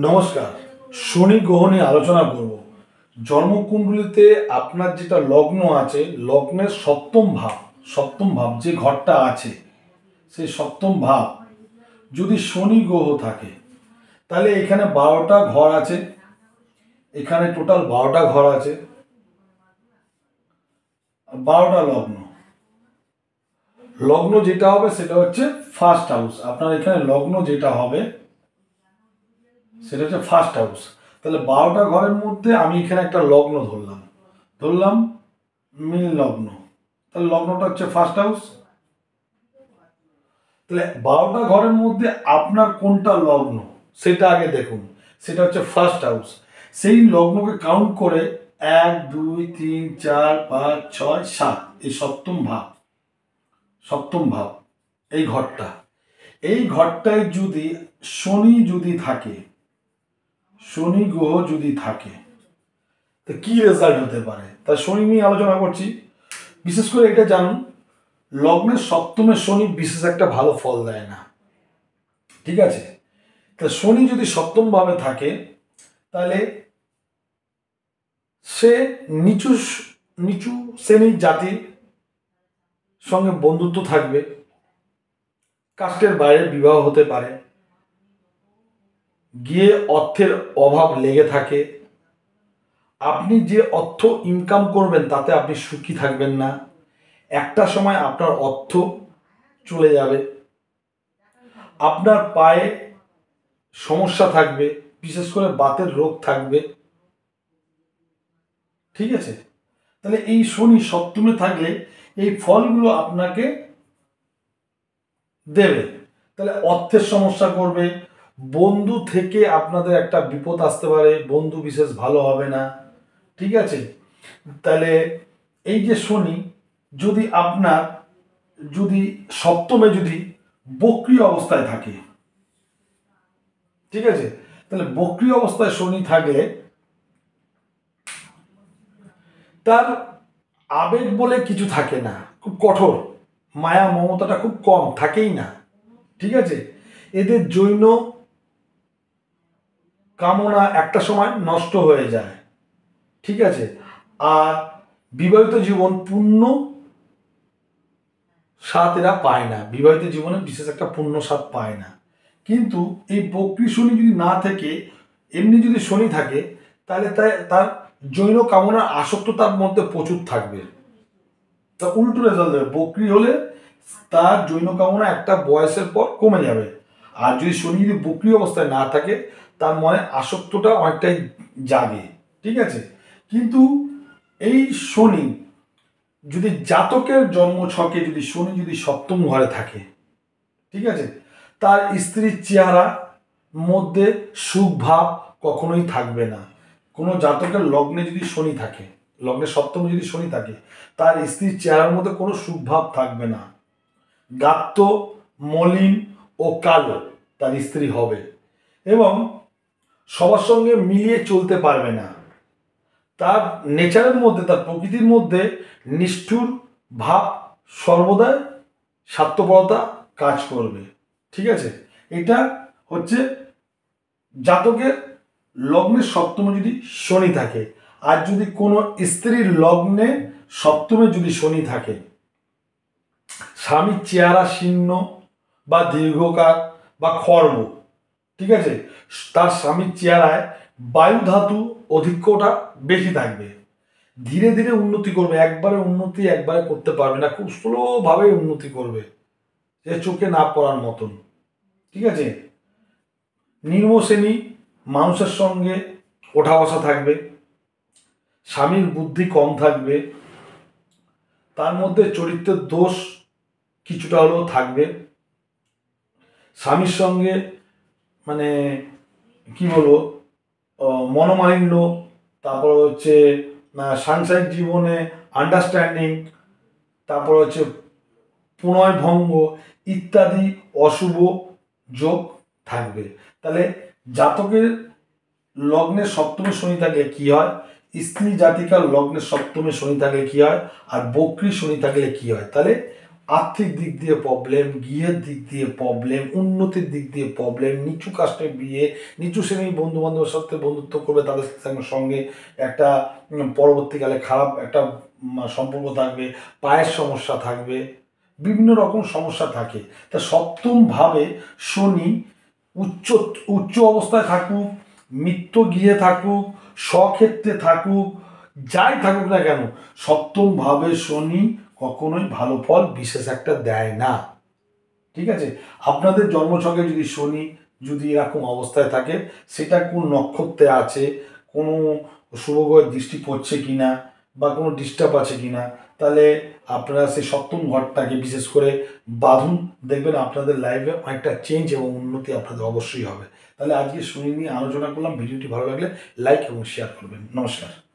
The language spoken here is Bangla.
নমস্কার। শনি গ্রহ নিয়ে আলোচনা করব। জন্মকুণ্ডলিতে আপনার যেটা লগ্ন আছে, লগ্নের সপ্তম ভাব যে ঘরটা আছে, সেই সপ্তম ভাব যদি শনি গ্রহ থাকে, তাহলে এখানে 12টা ঘর আছে। এখানে টোটাল 12টা ঘর আছে, 12টা লগ্ন। লগ্ন যেটা হবে সেটা হচ্ছে ফার্স্ট হাউস। আপনার এখানে লগ্ন যেটা হবে সেটা হচ্ছে ফার্স্ট হাউস। তাহলে 12টা ঘরের মধ্যে আমি এখানে একটা লগ্ন ধরলাম মীন লগ্ন। তাহলে লগ্নটা হচ্ছে ফার্স্ট হাউস। তাহলে 12টা ঘরের মধ্যে আপনার কোনটা লগ্ন সেটা আগে দেখুন। সেটা হচ্ছে ফার্স্ট হাউস। সেই লগ্নকে কাউন্ট করে 1 2 3 4 5 6 7, এই সপ্তম ভাব এই ঘরটায় যদি শনি গ্রহ যদি থাকে, তো কি রেজাল্ট হতে পারে তা শনি নিয়ে আলোচনা করছি। বিশেষ করে এটা জানুন, লগ্নের সপ্তমে শনি বিশেষ একটা ভালো ফল দেয় না। ঠিক আছে? তা শনি যদি সপ্তম ভাবে থাকে, তাহলে সে নিচু নিচু শ্রেণীর জাতির সঙ্গে বন্ধুত্ব থাকবে, কাস্টের বাইরে বিবাহ হতে পারে, গিয়ে অর্থের অভাব লেগে থাকে, আপনি যে অর্থ ইনকাম করবেন তাতে আপনি সুখী থাকবেন না, একটা সময় আপনার অর্থ চলে যাবে, আপনার পায়ে সমস্যা থাকবে, বিশেষ করে বাতের রোগ থাকবে। ঠিক আছে? তাহলে এই শনি সপ্তমে থাকলে এই ফলগুলো আপনাকে দেবে। তাহলে অর্থের সমস্যা করবে, বন্ধু থেকে আপনাদের একটা বিপদ আসতে পারে, বন্ধু বিশেষ ভালো হবে না। ঠিক আছে? তাহলে এই যে শনি যদি সপ্তমে যদি বক্রী অবস্থায় থাকে, ঠিক আছে, তাহলে বক্রী অবস্থায় শনি থাকলে তার আবেগ বলে কিছু থাকে না, খুব কঠোর, মায়া মমতাটা খুব কম, থাকেই না। ঠিক আছে? এদের জৈন কামনা একটা সময় নষ্ট হয়ে যায়। ঠিক আছে? আর বিবাহিত জীবন পূর্ণ স্বাদ এরা পায় না, বিবাহিত জীবনে বিশেষ একটা পূর্ণ স্বাদ পায় না। কিন্তু এই বক্রী শনি যদি না থেকে এমনি যদি শনি থাকে, তাহলে তার জৈন কামনার আসক্ত তার মধ্যে প্রচুর থাকবে। তা উল্টো রেজাল্ট দেবে। বক্রী হলে তার জৈন কামনা একটা বয়সের পর কমে যাবে। আর যদি শনি যদি বক্রী অবস্থায় না থাকে, তার মনে আসক্তটা অনেকটাই জাগে। ঠিক আছে? কিন্তু এই শনি যদি জাতকের জন্ম ছকে যদি শনি যদি সপ্তম ঘরে থাকে, ঠিক আছে, তার স্ত্রীর চেহারা মধ্যে সুখ ভাব কখনোই থাকবে না। কোনো জাতকের লগ্নে যদি শনি থাকে, লগ্নের সপ্তমে যদি শনি থাকে, তার স্ত্রীর চেহারার মধ্যে কোনো সুখ ভাব থাকবে না। গাত্র, মলিন ও কালো তার স্ত্রী হবে, এবং সবার সঙ্গে মিলিয়ে চলতে পারবে না। তার নেচারের মধ্যে, তার প্রকৃতির মধ্যে নিষ্ঠুর ভাব, সর্বদা স্বার্থপরতা কাজ করবে। ঠিক আছে? এটা হচ্ছে জাতকের লগ্নের সপ্তমে যদি শনি থাকে। আর যদি কোনো স্ত্রীর লগ্নে সপ্তমে যদি শনি থাকে, স্বামীর চেহারা শীর্ণ বা দীর্ঘকায় বা খর্ব, ঠিক আছে, তার স্বামীর চেহারায় বায়ু ধাতু অধিক্যটা বেশি থাকবে, ধীরে ধীরে উন্নতি করবে, একবারে করতে পারবে না, খুব স্লোভাবে উন্নতি করবে, যে চোখে না পড়ার মতন। ঠিক আছে? নিম্ন শ্রেণী মানুষের সঙ্গে ওঠা বসা থাকবে, স্বামীর বুদ্ধি কম থাকবে, তার মধ্যে চরিত্রের দোষ কিছুটা হলেও থাকবে, স্বামীর সঙ্গে মানে কি বলবো, মনোমালিন্য, তারপর হচ্ছে সাংসারিক জীবনে আন্ডারস্ট্যান্ডিং, তারপর হচ্ছে প্রণয় ভঙ্গ ইত্যাদি অশুভ যোগ থাকবে। তাহলে জাতকের লগ্নে সপ্তমে শনি থাকলে কি হয়, স্ত্রী জাতিকার লগ্নে সপ্তমে শনি থাকলে কি হয়, আর বক্রী শনি থাকলে কি হয়, তাহলে আর্থিক দিক দিয়ে প্রবলেম, গৃহের দিক দিয়ে প্রবলেম, উন্নতির দিক দিয়ে প্রবলেম, নিচু কাস্টের বিয়ে, নিচু শ্রেণীর বন্ধু বান্ধবের সাথে বন্ধুত্ব করবে, তাদের সঙ্গে একটা পরবর্তীকালে খারাপ একটা সম্পর্ক থাকবে, পায়ের সমস্যা থাকবে, বিভিন্ন রকম সমস্যা থাকে। তা সপ্তমভাবে শনি উচ্চ উচ্চ অবস্থায় থাকুক, মিত্র গৃহে থাকুক, স্বক্ষেত্রে থাকুক, যাই থাকুক না কেন, সপ্তমভাবে শনি কখনোই ভালো ফল বিশেষ একটা দেয় না। ঠিক আছে, আপনাদের জন্মছকে যদি শনি যদি এরকম অবস্থায় থাকে, সেটা কোন নক্ষত্রে আছে, কোনো শুভগ্রহের দৃষ্টি পড়ছে কিনা, বা কোনো ডিস্টার্ব আছে কিনা, তাহলে আপনারা সেই সপ্তম ঘরটাকে বিশেষ করে বাঁধুন, দেখবেন আপনাদের লাইফে অনেকটা চেঞ্জ এবং উন্নতি আপনাদের অবশ্যই হবে। তাহলে আজকে শনি নিয়ে আলোচনা করলাম। ভিডিওটি ভালো লাগলে লাইক এবং শেয়ার করবেন। নমস্কার।